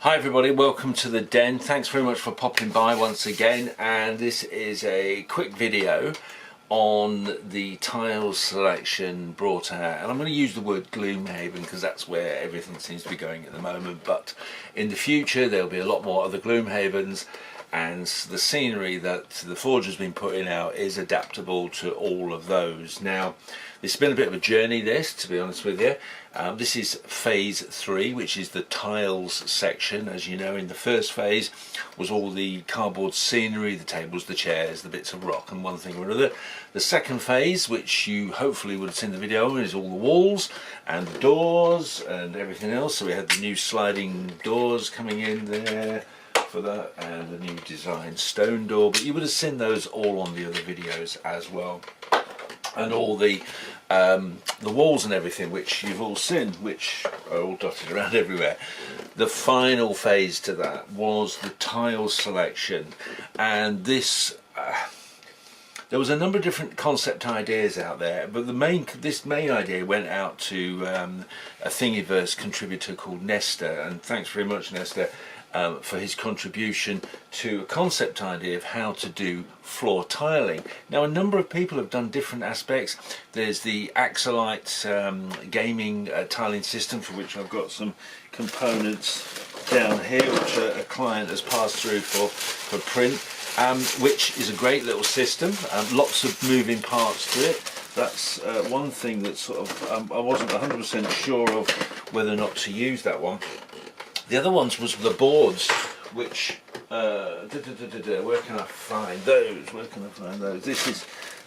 Hi everybody, welcome to the den. Thanks very much for popping by once again, and this is a quick video on the tiles selection brought out, and I'm going to use the word Gloomhaven because that's where everything seems to be going at the moment, but in the future there'll be a lot more other Gloomhavens, and the scenery that the Forge has been putting out is adaptable to all of those. Now, it's been a bit of a journey, this, to be honest with you. This is phase 3, which is the tiles section. As you know, in the first phase was all the cardboard scenery, the tables, the chairs, the bits of rock and one thing or another. The second phase, which you hopefully would have seen the video on, is all the walls and the doors and everything else. So we had the new sliding doors coming in there for that, and the new design stone door, but you would have seen those all on the other videos as well, and all the walls and everything, which you've all seen, which are all dotted around everywhere. The final phase to that was the tile selection, and this there was a number of different concept ideas out there, but this main idea went out to a Thingiverse contributor called Nestor, and thanks very much, Nestor, for his contribution to a concept idea of how to do floor tiling. Now, a number of people have done different aspects. There's the Axolite gaming tiling system, for which I've got some components down here, which a client has passed through for print, which is a great little system. Lots of moving parts to it. That's one thing that sort of I wasn't 100% sure of whether or not to use that one. The other ones was the boards, which where can I find those? Where can I find those?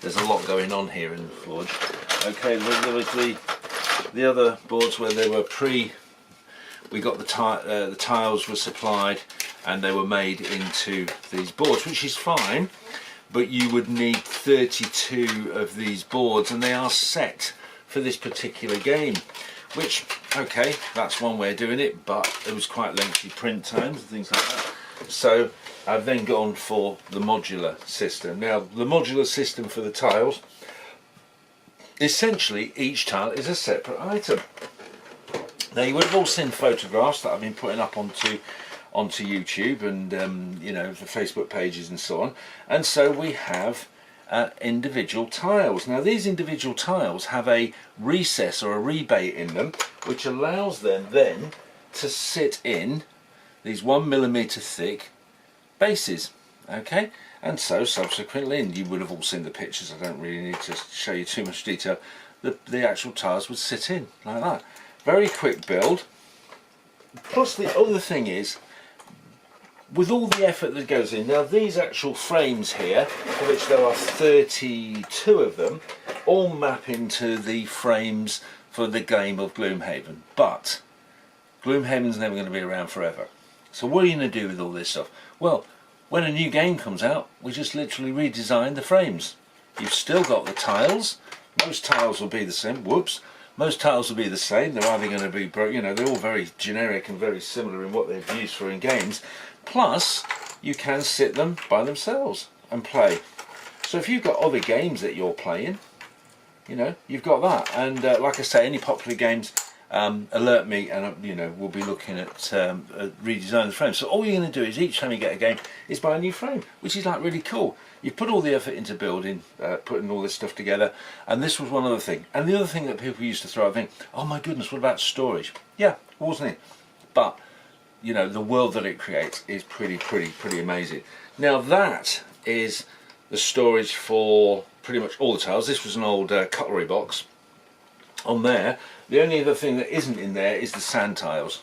There's a lot going on here in the Forge. Okay, there was the other boards where they were we got the tiles were supplied and they were made into these boards, which is fine, but you would need 32 of these boards, and they are set for this particular game. Which, okay, that's one way of doing it, but it was quite lengthy print times and things like that. So I've then gone for the modular system. Now, the modular system for the tiles, essentially each tile is a separate item. Now, you would have all seen photographs that I've been putting up onto YouTube and you know, the Facebook pages and so on. And so we have individual tiles. Now, these individual tiles have a recess or a rebate in them, which allows them then to sit in these 1mm thick bases. Okay, and so subsequently, and you would have all seen the pictures, I don't really need to show you too much detail, the actual tiles would sit in like that. Very quick build. Plus, the other thing is, with all the effort that goes in, now these actual frames here, for which there are 32 of them, all map into the frames for the game of Gloomhaven. But Gloomhaven's never going to be around forever. So what are you going to do with all this stuff? Well, when a new game comes out, we just literally redesign the frames. You've still got the tiles. Most tiles will be the same. Whoops. Most tiles will be the same. They're either going to be, you know, they're all very generic and very similar in what they've used for in games. Plus, you can sit them by themselves and play. So if you've got other games that you're playing, you know, you've got that. And like I say, any popular games, alert me, and you know, we'll be looking at redesigning the frames. So all you're going to do is each time you get a game is buy a new frame, which is like really cool. You've put all the effort into building, putting all this stuff together, and this was one other thing. And the other thing that people used to throw out, think, oh my goodness, what about storage? Yeah, wasn't it? But you know, the world that it creates is pretty amazing. Now, that is the storage for pretty much all the tiles. This was an old cutlery box on there. The only other thing that isn't in there is the sand tiles.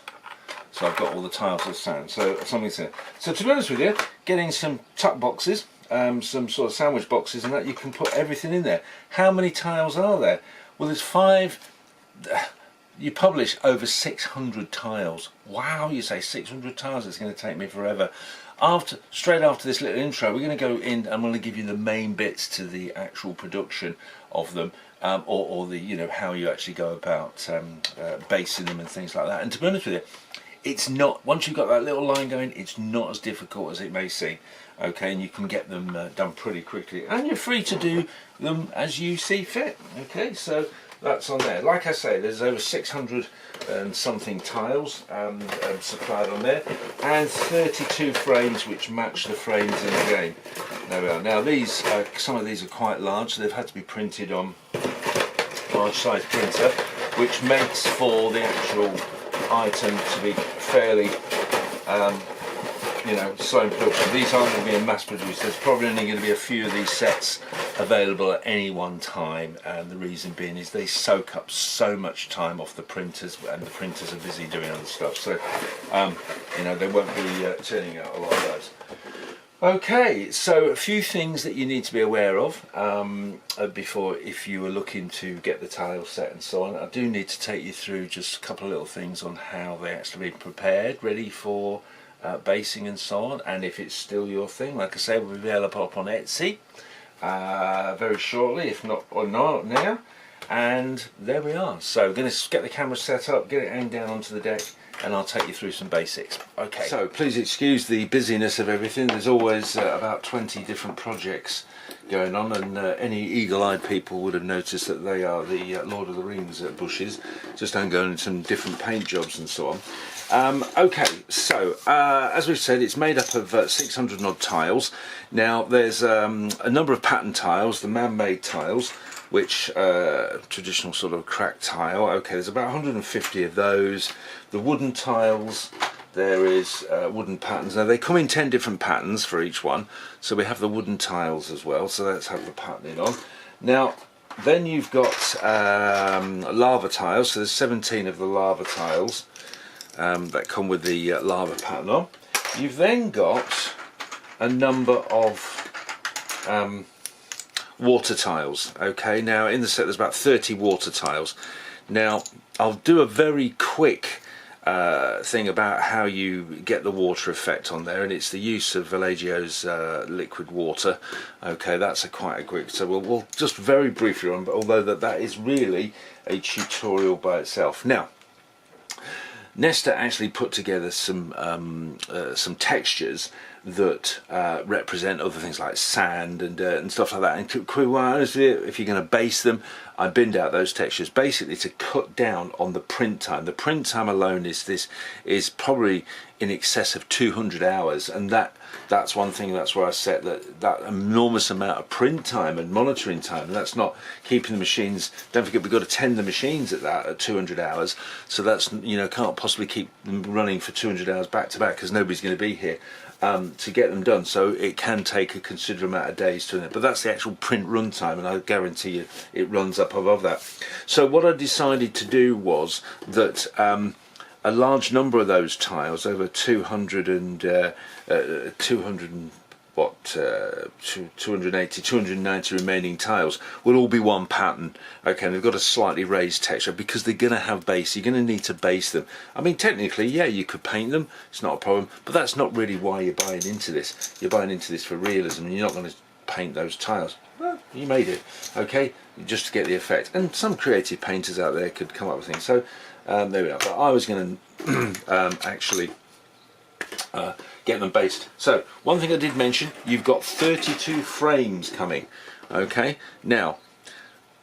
So I've got all the tiles of sand. So something's in it. So to be honest with you, getting some tuck boxes, some sort of sandwich boxes, and that, you can put everything in there. How many tiles are there? Well, there's 5. You publish over 600 tiles. Wow, you say 600 tiles, it's going to take me forever. Straight after this little intro, we're going to go in, I'm going to give you the main bits to the actual production of them, or the, you know, how you actually go about basing them and things like that. And to be honest with you, it's not, once you've got that little line going, it's not as difficult as it may seem. Okay, and you can get them done pretty quickly, and you're free to do them as you see fit. Okay, so that's on there. Like I say, there's over 600 and something tiles supplied on there, and 32 frames which match the frames in the game. There we are. Now these, some of these are quite large, so they've had to be printed on large size printer, which makes for the actual item to be fairly you know, slow in production. These aren't going to be mass produced. There's probably only going to be a few of these sets available at any one time, and the reason being is they soak up so much time off the printers, and the printers are busy doing other stuff, so you know, they won't be turning out a lot of those. Okay, so a few things that you need to be aware of before, if you were looking to get the tile set and so on. I do need to take you through just a couple of little things on how they actually be prepared, ready for basing and so on, and if it's still your thing. Like I say, we'll be able to pop up on Etsy very shortly, if not or not now. And there we are. So we're going to get the camera set up, get it aimed down onto the deck, and I'll take you through some basics. Okay. So please excuse the busyness of everything. There's always about 20 different projects going on, and any eagle-eyed people would have noticed that they are the Lord of the Rings bushes, just ongoing some different paint jobs and so on. Okay, so as we've said, it's made up of 600 and odd tiles. Now there's a number of pattern tiles, the man-made tiles, which traditional sort of cracked tile. Okay, there's about 150 of those. The wooden tiles, there is wooden patterns. Now they come in 10 different patterns for each one, so we have the wooden tiles as well, so let's have the patterning on. Now then you've got lava tiles, so there's 17 of the lava tiles that come with the lava pattern on. You've then got a number of water tiles. Okay, now in the set there's about 30 water tiles. Now I'll do a very quick thing about how you get the water effect on there, and it's the use of Vallejo's liquid water. Okay, that's quite a quick, so we'll just very briefly run, but although that is really a tutorial by itself. Now Nesta actually put together some textures that represent other things like sand and stuff like that. And to be honest with you, if you're going to base them, I binned out those textures basically to cut down on the print time. The print time alone is probably in excess of 200 hours, and that's one thing. That's where I set that enormous amount of print time and monitoring time, and that's not keeping the machines. Don't forget, we've got to tend the machines at 200 hours, so that's, you know, can't possibly keep them running for 200 hours back to back because nobody's going to be here to get them done, so it can take a considerable amount of days to it, but that's the actual print run time, and I guarantee you it runs up above that. So what I decided to do was that a large number of those tiles, over 280, 290 remaining tiles, will all be one pattern. Okay, and they've got a slightly raised texture because they're going to have base. You're going to need to base them. I mean, technically, yeah, you could paint them, it's not a problem, but that's not really why you're buying into this. You're buying into this for realism, and you're not going to paint those tiles. Well, you made it, okay, just to get the effect. And some creative painters out there could come up with things. So there we are. But I was going to actually get them based. So one thing I did mention, you've got 32 frames coming. Okay, now,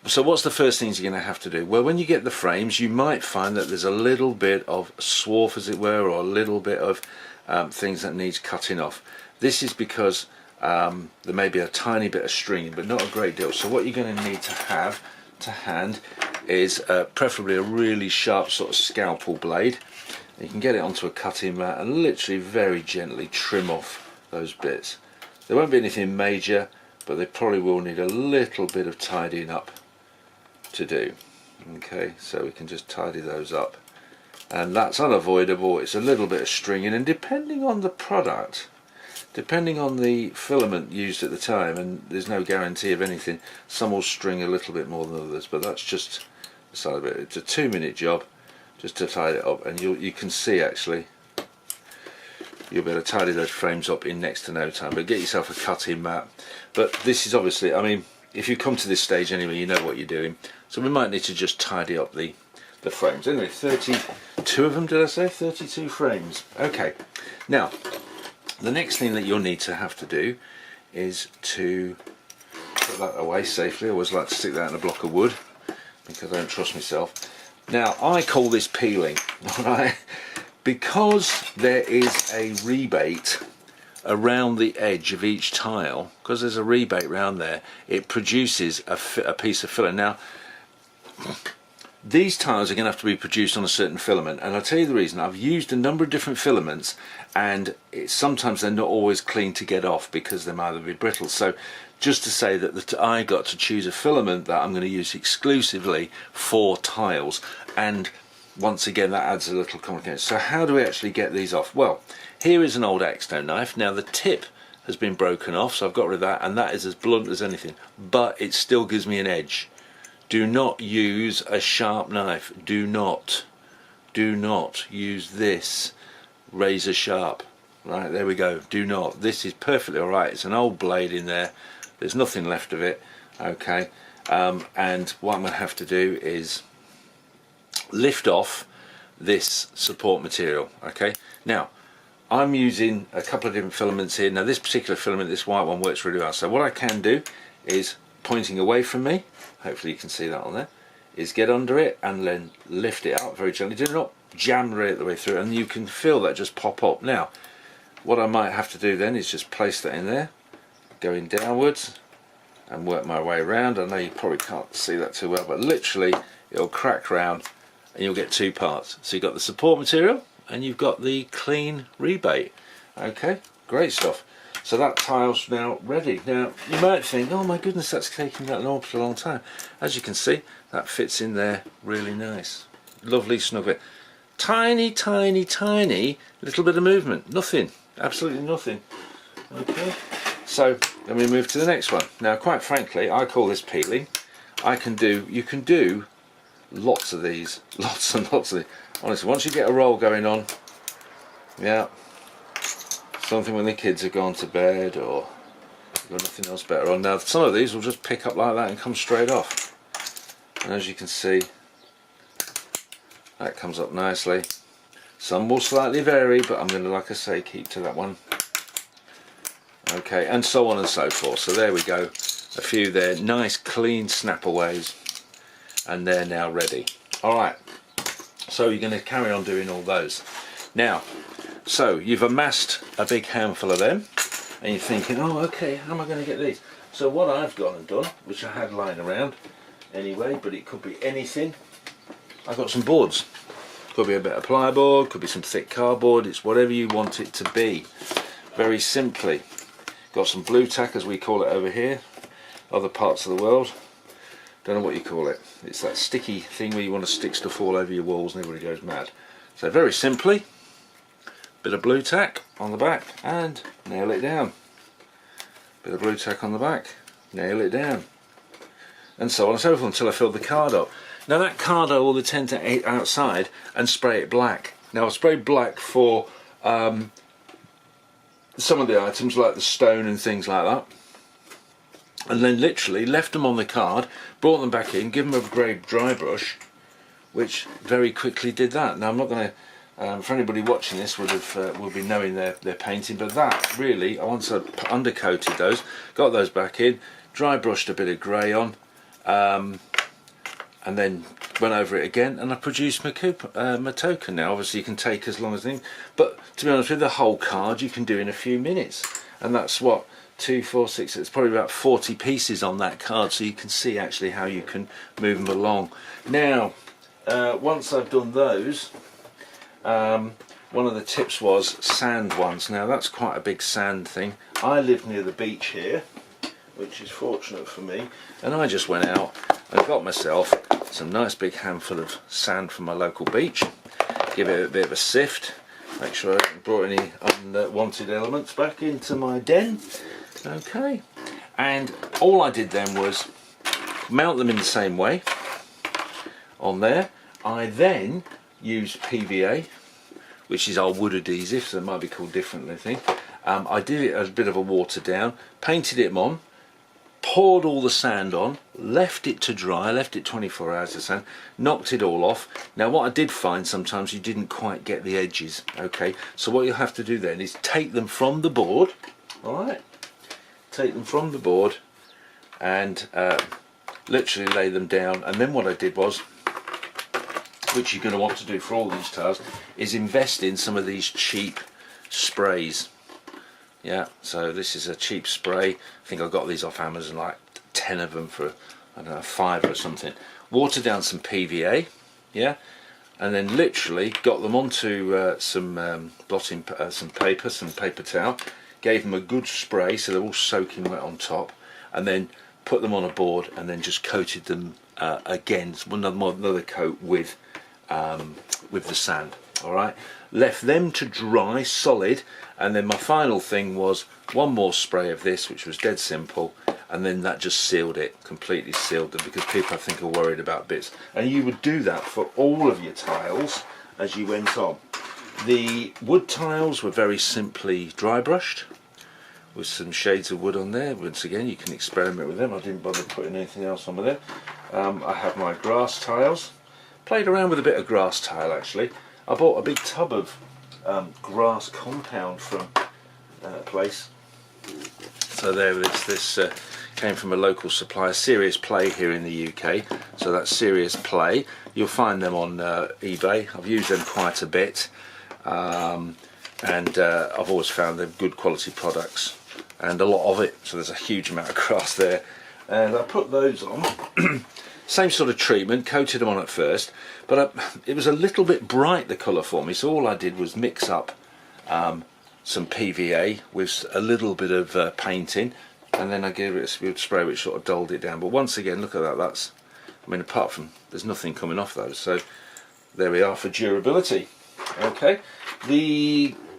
so what's the first things you're going to have to do? Well, when you get the frames, you might find that there's a little bit of swarf, as it were, or a little bit of things that needs cutting off. This is because there may be a tiny bit of stringing, but not a great deal. So what you're going to need to have to hand is preferably a really sharp sort of scalpel blade. You can get it onto a cutting mat and literally very gently trim off those bits. There won't be anything major, but they probably will need a little bit of tidying up to do. Okay, so we can just tidy those up, and that's unavoidable. It's a little bit of stringing, and depending on the product, depending on the filament used at the time, and there's no guarantee of anything, some will string a little bit more than others, but that's just the side of it. It's a 2-minute job just to tidy it up, and you can see actually you'll be able to tidy those frames up in next to no time. But get yourself a cutting mat. But this is obviously, I mean, if you come to this stage anyway, you know what you're doing, so we might need to just tidy up the frames. Anyway, 32 of them, did I say? 32 frames. Okay, now the next thing that you'll need to have to do is to put that away safely. I always like to stick that in a block of wood, because I don't trust myself. Now I call this peeling, alright, because there is a rebate around the edge of each tile, because there's a rebate around there, it produces a piece of filler. Now these tiles are going to have to be produced on a certain filament, and I'll tell you the reason. I've used a number of different filaments, and sometimes they're not always clean to get off because they might be brittle. So just to say that I got to choose a filament that I'm going to use exclusively for tiles, and once again that adds a little complication. So how do we actually get these off? Well, here is an old X-Stone knife. Now the tip has been broken off, so I've got rid of that, and that is as blunt as anything, but it still gives me an edge. Do not use a sharp knife. Do not use this razor sharp. Right, there we go. Do not. This is perfectly alright. It's an old blade in there. There's nothing left of it. Okay, and what I'm going to have to do is lift off this support material. Okay, now I'm using a couple of different filaments here. Now this particular filament, this white one, works really well. So what I can do is, pointing away from me, hopefully you can see that on there, is get under it and then lift it up very gently. Do not jam right the way through, and you can feel that just pop up. Now what I might have to do then is just place that in there, going downwards, and work my way around. I know you probably can't see that too well, but literally it'll crack round and you'll get two parts. So you've got the support material and you've got the clean rebate. Okay, great stuff. So that tile's now ready. Now you might think, oh my goodness, that's taking that an awfully long time. As you can see, that fits in there really nice. Lovely snug fit. Tiny, tiny, tiny little bit of movement. Nothing, absolutely nothing. Okay, so then we move to the next one. Now quite frankly, I call this peeling. You can do lots of these, lots and lots of these. Honestly, once you get a roll going on, yeah, something when the kids have gone to bed or you've got nothing else better on. Now some of these will just pick up like that and come straight off, and as you can see, that comes up nicely. Some will slightly vary, but I'm going to, like I say, keep to that one. Okay, and so on and so forth. So there we go, a few there, nice clean snapaways, and they're now ready. Alright, so you're going to carry on doing all those. Now, so you've amassed a big handful of them, and you're thinking, oh okay, how am I going to get these? So what I've gone and done, which I had lying around anyway, but it could be anything, I've got some boards. Could be a bit of plyboard, could be some thick cardboard, it's whatever you want it to be. Very simply. Got some blue tack, as we call it over here, other parts of the world. Don't know what you call it. It's that sticky thing where you want to stick stuff all over your walls and everybody goes mad. So very simply, bit of blue tack on the back and nail it down. Bit of blue tack on the back, nail it down. And so on and so forth until I fill the card up. Now that card I will tend to eat outside and spray it black. Now I've sprayed black for some of the items like the stone and things like that, and then literally left them on the card, brought them back in, give them a grey dry brush, which very quickly did that. Now I'm not going to, for anybody watching this will be knowing their painting, but that really, once I undercoated those, got those back in, dry brushed a bit of grey on, and then went over it again, and I produced my token. Now obviously you can take as long as anything, but to be honest with you, the whole card you can do in a few minutes, and that's what, 2, 4, 6, it's probably about 40 pieces on that card, so you can see actually how you can move them along. Now once I've done those, one of the tips was sand ones. Now that's quite a big sand thing. I live near the beach here, which is fortunate for me, and I just went out and got myself some nice big handful of sand from my local beach, give it a bit of a sift, make sure I haven't brought any unwanted elements back into my den. Okay, and all I did then was mount them in the same way on there. I then used PVA, which is our wood adhesive, so it might be called differently, I think. I did it as a bit of a water down, painted it on, poured all the sand on, left it to dry, left it 24 hours to sand, knocked it all off. Now what I did find, sometimes you didn't quite get the edges, okay, so what you'll have to do then is take them from the board, alright, take them from the board and literally lay them down, and then what I did was, which you're going to want to do for all these tiles, is invest in some of these cheap sprays. Yeah, so this is a cheap spray. I think I got these off Amazon, like 10 of them for, I don't know, £5 or something. Water down some PVA, yeah, and then literally got them onto some blotting, some paper towel, gave them a good spray so they're all soaking wet on top, and then put them on a board and then just coated them again, another coat with the sand. All right, left them to dry solid, and then my final thing was one more spray of this, which was dead simple, and then that just sealed it, completely sealed them, because people I think are worried about bits, and you would do that for all of your tiles as you went on. The wood tiles were very simply dry brushed with some shades of wood on there. Once again, you can experiment with them. I didn't bother putting anything else on with them. I have my grass tiles. Played around with a bit of grass tile actually. I bought a big tub of grass compound from a place. So there it is. This came from a local supplier, Serious Play here in the UK. So that's Serious Play. You'll find them on eBay. I've used them quite a bit, and I've always found them good quality products, and a lot of it. So there's a huge amount of grass there, and I put those on. Same sort of treatment, coated them on at first, but it was a little bit bright, the colour for me, so all I did was mix up some PVA with a little bit of painting, and then I gave it a smooth spray which sort of dulled it down. But once again, look at that, that's, I mean, apart from, there's nothing coming off those, so there we are for durability. Okay,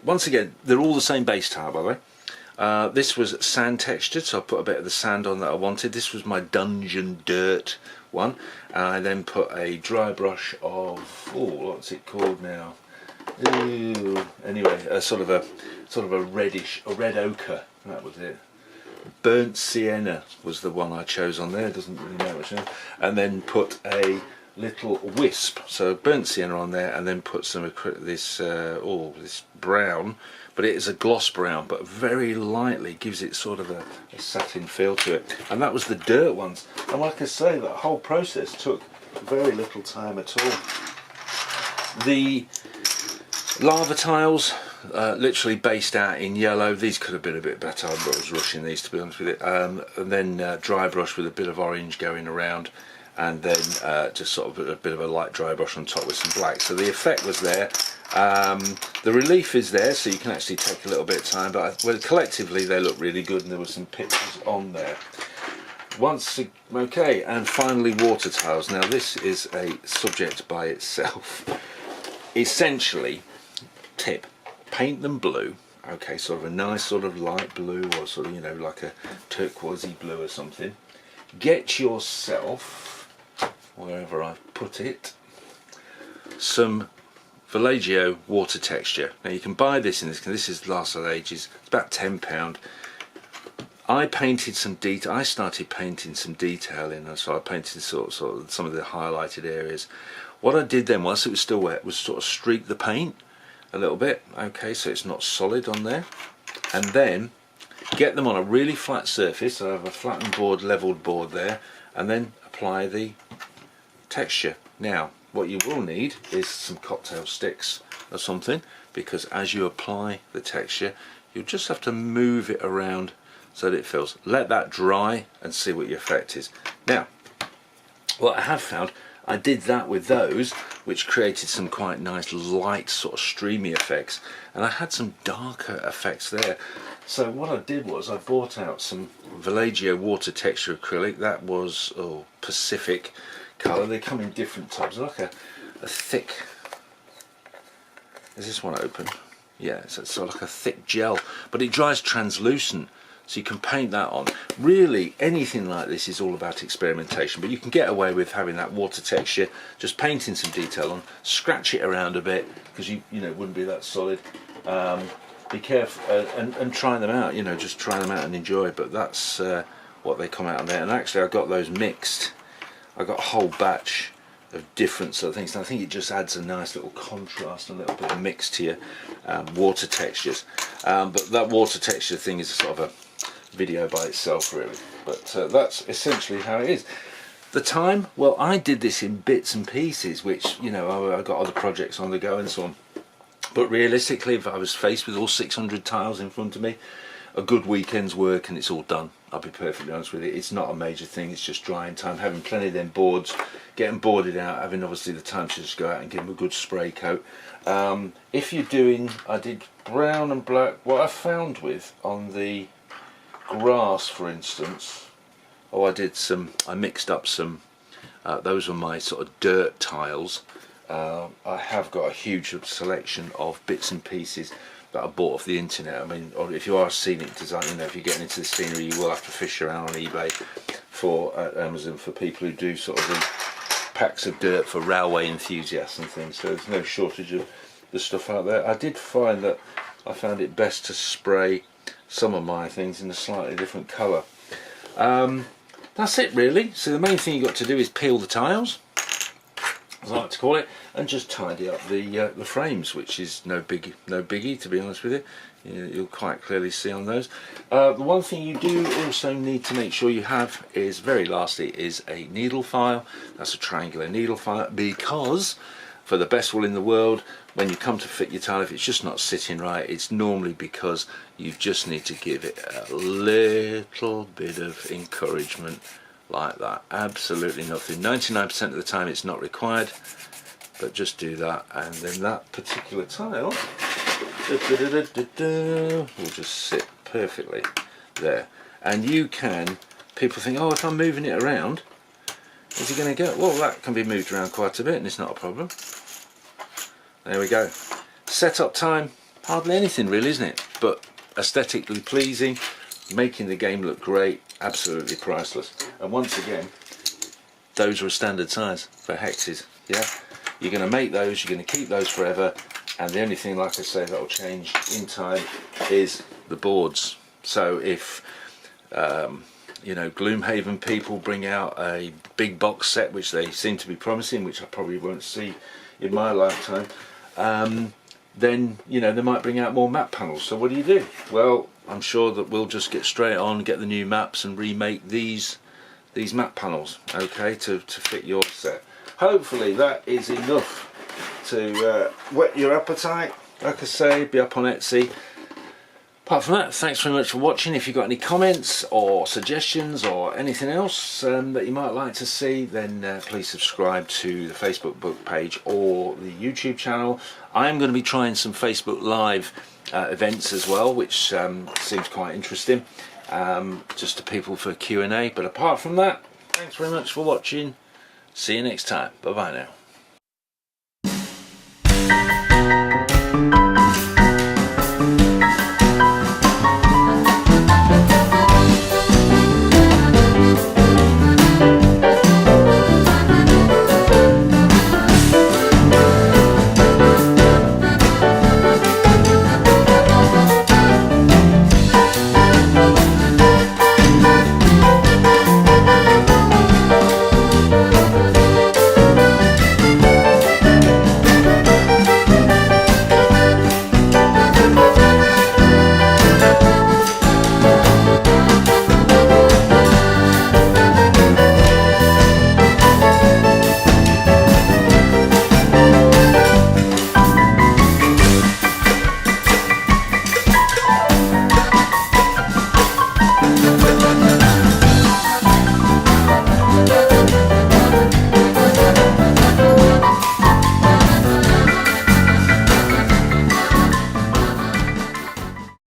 once again, they're all the same base tile, by the way. This was sand textured, so I put a bit of the sand on that I wanted. This was my Dungeon Dirt one. I then put a dry brush of, what's it called now? Anyway, a sort of a reddish, a red ochre. That was it. Burnt sienna was the one I chose on there. It doesn't really know much. And then put a little wisp, so burnt sienna on there, and then put some this brown, but it is a gloss brown, but very lightly, gives it sort of a satin feel to it. And that was the dirt ones, and like I say, that whole process took very little time at all. The lava tiles, literally based out in yellow. These could have been a bit better, but I was rushing these, to be honest with you. And then dry brush with a bit of orange going around, and then just sort of a bit of a light dry brush on top with some black. So the effect was there. The relief is there, so you can actually take a little bit of time, but collectively they look really good, and there were some pictures on there. Okay, and finally water tiles. Now this is a subject by itself. Essentially, tip, paint them blue. Okay, sort of a nice sort of light blue, or sort of, you know, like a turquoisey blue or something. Get yourself, wherever I've put it, some Vallejo water texture. Now you can buy this in this is lasted ages. It's about £10. I painted some detail. I started painting some detail in, so I painted sort of some of the highlighted areas. What I did then, once it was still wet, was sort of streak the paint a little bit. Okay, so it's not solid on there, and then get them on a really flat surface. So I have a flattened board, leveled board there, and then apply the texture. Now what you will need is some cocktail sticks or something, because as you apply the texture, you'll just have to move it around so that it fills. Let that dry and see what your effect is. Now what I have found, I did that with those, which created some quite nice light sort of streamy effects, and I had some darker effects there. So what I did was I bought out some Vallejo water texture acrylic. That was Pacific colour. They come in different types, like a thick, is this one open? Yeah, so it's sort of like a thick gel, but it dries translucent, so you can paint that on. Really, anything like this is all about experimentation, but you can get away with having that water texture, just painting some detail on, scratch it around a bit, because you know it wouldn't be that solid. Be careful and try them out, you know, just try them out and enjoy. But that's what they come out on there. And actually I got those mixed. I got a whole batch of different sort of things, and I think it just adds a nice little contrast, a little bit of mix to your water textures. But that water texture thing is sort of a video by itself, really. But that's essentially how it is. The time, well, I did this in bits and pieces, which, you know, I got other projects on the go and so on. But realistically, if I was faced with all 600 tiles in front of me, a good weekend's work and it's all done. I'll be perfectly honest with you. It's not a major thing. It's just drying time, having plenty of them boards, getting boarded out, having obviously the time to just go out and give them a good spray coat. If you're doing, I did brown and black. What I found with on the grass, for instance, I mixed up some, those were my sort of dirt tiles. I have got a huge selection of bits and pieces that I bought off the internet. I mean, or if you are a scenic designer, you know, if you're getting into the scenery, you will have to fish around on eBay for Amazon for people who do sort of the packs of dirt for railway enthusiasts and things. So there's no shortage of the stuff out there. I did find that I found it best to spray some of my things in a slightly different colour. That's it really. So the main thing you've got to do is peel the tiles, as I like to call it, and just tidy up the frames, which is no biggie to be honest with you. You'll quite clearly see on those. The one thing you do also need to make sure you have is, very lastly, is a needle file. That's a triangular needle file, because for the best will in the world, when you come to fit your tile, if it's just not sitting right, it's normally because you just need to give it a little bit of encouragement like that. Absolutely nothing. 99% of the time it's not required, but just do that, and then that particular tile will just sit perfectly there. And you can, people think, oh, if I'm moving it around, is it going to go? Well, that can be moved around quite a bit and it's not a problem. There we go. Setup time, hardly anything really, isn't it? But aesthetically pleasing, making the game look great, absolutely priceless. And once again, those are a standard size for hexes. Yeah, you're going to make those, you're going to keep those forever, and the only thing, like I say, that will change in time is the boards. So if you know, Gloomhaven people bring out a big box set, which they seem to be promising, which I probably won't see in my lifetime, then, you know, they might bring out more map panels. So what do? Well, I'm sure that we'll just get straight on, get the new maps and remake these map panels, okay, to fit your set. Hopefully that is enough to whet your appetite. Like I say, be up on Etsy. Apart from that, thanks very much for watching. If you've got any comments or suggestions or anything else that you might like to see, then please subscribe to the Facebook book page or the YouTube channel. I'm going to be trying some Facebook Live events as well, which seems quite interesting, just to people for Q&A. But apart from that, thanks very much for watching. See you next time. Bye bye now.